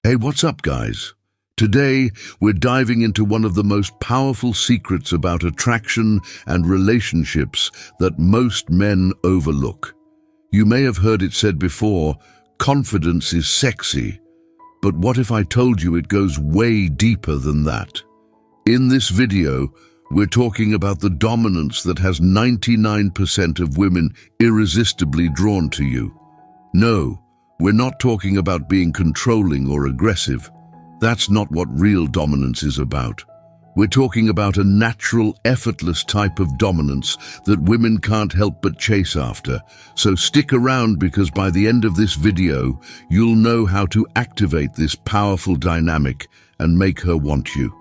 Hey, what's up, guys? Today, we're diving into one of the most powerful secrets about attraction and relationships that most men overlook. You may have heard it said before, confidence is sexy. But what if I told you it goes way deeper than that? In this video, we're talking about the dominance that has 99% of women irresistibly drawn to you. No, we're not talking about being controlling or aggressive. That's not what real dominance is about. We're talking about a natural, effortless type of dominance that women can't help but chase after. So stick around, because by the end of this video, you'll know how to activate this powerful dynamic and make her want you.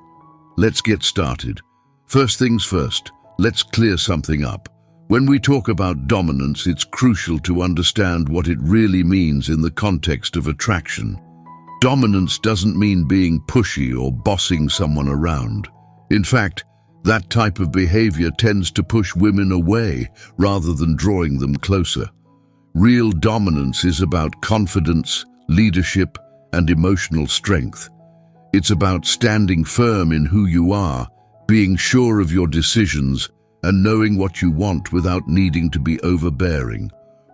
Let's get started. First things first, let's clear something up. When we talk about dominance, it's crucial to understand what it really means in the context of attraction. Dominance doesn't mean being pushy or bossing someone around. In fact, that type of behavior tends to push women away rather than drawing them closer. Real dominance is about confidence, leadership, and emotional strength. It's about standing firm in who you are, being sure of your decisions, and knowing what you want without needing to be overbearing.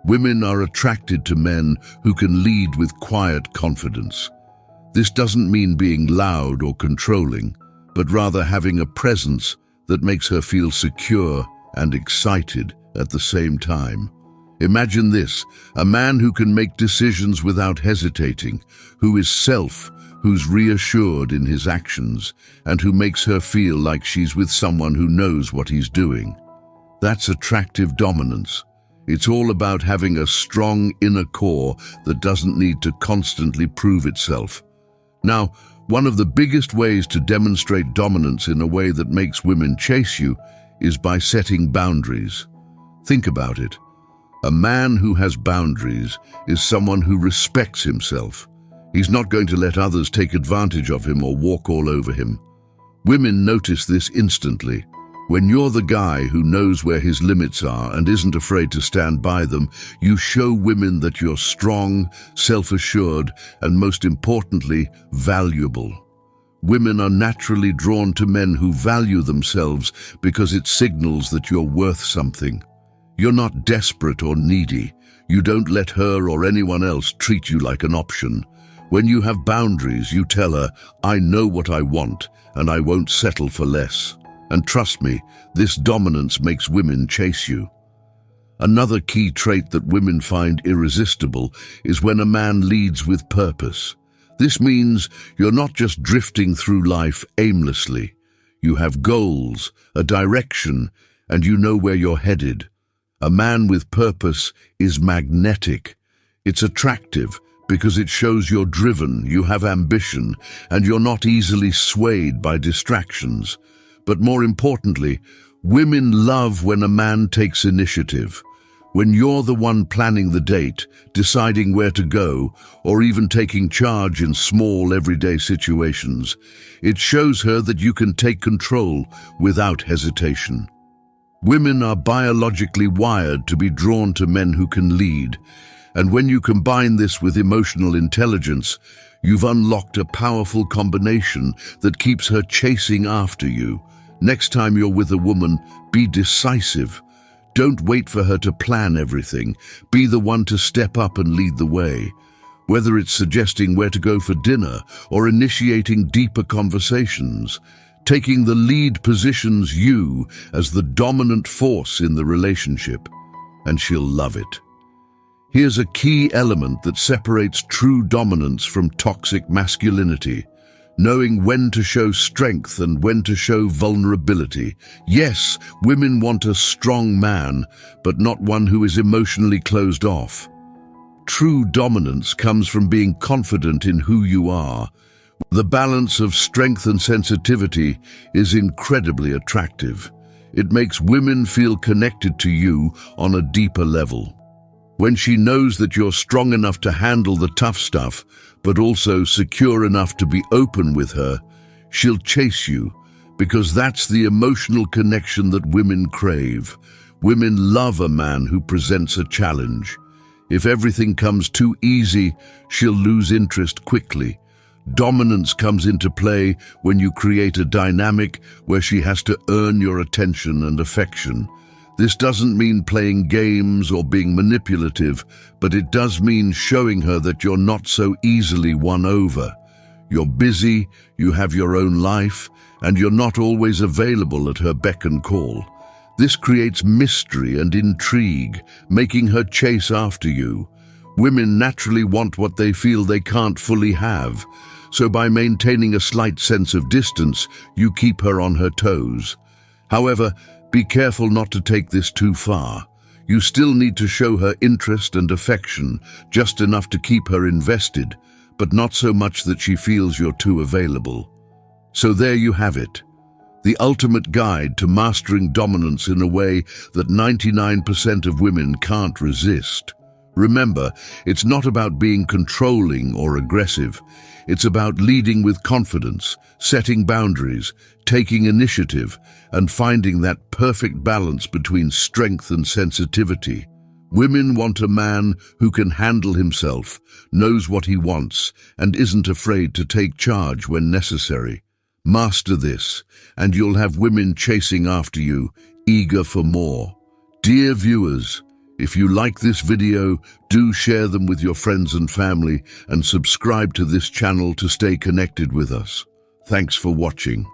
Women are attracted to men who can lead with quiet confidence. This doesn't mean being loud or controlling, but rather having a presence that makes her feel secure and excited at the same time. Imagine this, a man who can make decisions without hesitating, who is who's reassured in his actions, and who makes her feel like she's with someone who knows what he's doing. That's attractive dominance. It's all about having a strong inner core that doesn't need to constantly prove itself. Now, one of the biggest ways to demonstrate dominance in a way that makes women chase you is by setting boundaries. Think about it. A man who has boundaries is someone who respects himself. He's not going to let others take advantage of him or walk all over him. Women notice this instantly. When you're the guy who knows where his limits are and isn't afraid to stand by them, you show women that you're strong, self-assured, and most importantly, valuable. Women are naturally drawn to men who value themselves because it signals that you're worth something. You're not desperate or needy. You don't let her or anyone else treat you like an option. When you have boundaries, you tell her, I know what I want, and I won't settle for less. And trust me, this dominance makes women chase you. Another key trait that women find irresistible is when a man leads with purpose. This means you're not just drifting through life aimlessly. You have goals, a direction, and you know where you're headed. A man with purpose is magnetic. It's attractive because it shows you're driven, you have ambition, and you're not easily swayed by distractions. But more importantly, women love when a man takes initiative. When you're the one planning the date, deciding where to go, or even taking charge in small everyday situations, it shows her that you can take control without hesitation. Women are biologically wired to be drawn to men who can lead, and when you combine this with emotional intelligence, you've unlocked a powerful combination that keeps her chasing after you. Next time you're with a woman, be decisive. Don't wait for her to plan everything. Be the one to step up and lead the way. Whether it's suggesting where to go for dinner or initiating deeper conversations, taking the lead positions you as the dominant force in the relationship, and she'll love it. Here's a key element that separates true dominance from toxic masculinity: knowing when to show strength and when to show vulnerability. Yes, women want a strong man, but not one who is emotionally closed off. True dominance comes from being confident in who you are. The balance of strength and sensitivity is incredibly attractive. It makes women feel connected to you on a deeper level. When she knows that you're strong enough to handle the tough stuff, but also secure enough to be open with her, she'll chase you, because that's the emotional connection that women crave. Women love a man who presents a challenge. If everything comes too easy, she'll lose interest quickly. Dominance comes into play when you create a dynamic where she has to earn your attention and affection. This doesn't mean playing games or being manipulative, but it does mean showing her that you're not so easily won over. You're busy, you have your own life, and you're not always available at her beck and call. This creates mystery and intrigue, making her chase after you. Women naturally want what they feel they can't fully have, so by maintaining a slight sense of distance, you keep her on her toes. However, be careful not to take this too far. You still need to show her interest and affection, just enough to keep her invested, but not so much that she feels you're too available. So there you have it. The ultimate guide to mastering dominance in a way that 99% of women can't resist. Remember, it's not about being controlling or aggressive. It's about leading with confidence, setting boundaries, taking initiative, and finding that perfect balance between strength and sensitivity. Women want a man who can handle himself, knows what he wants, and isn't afraid to take charge when necessary. Master this, and you'll have women chasing after you, eager for more. Dear viewers, if you like this video, do share them with your friends and family and subscribe to this channel to stay connected with us. Thanks for watching.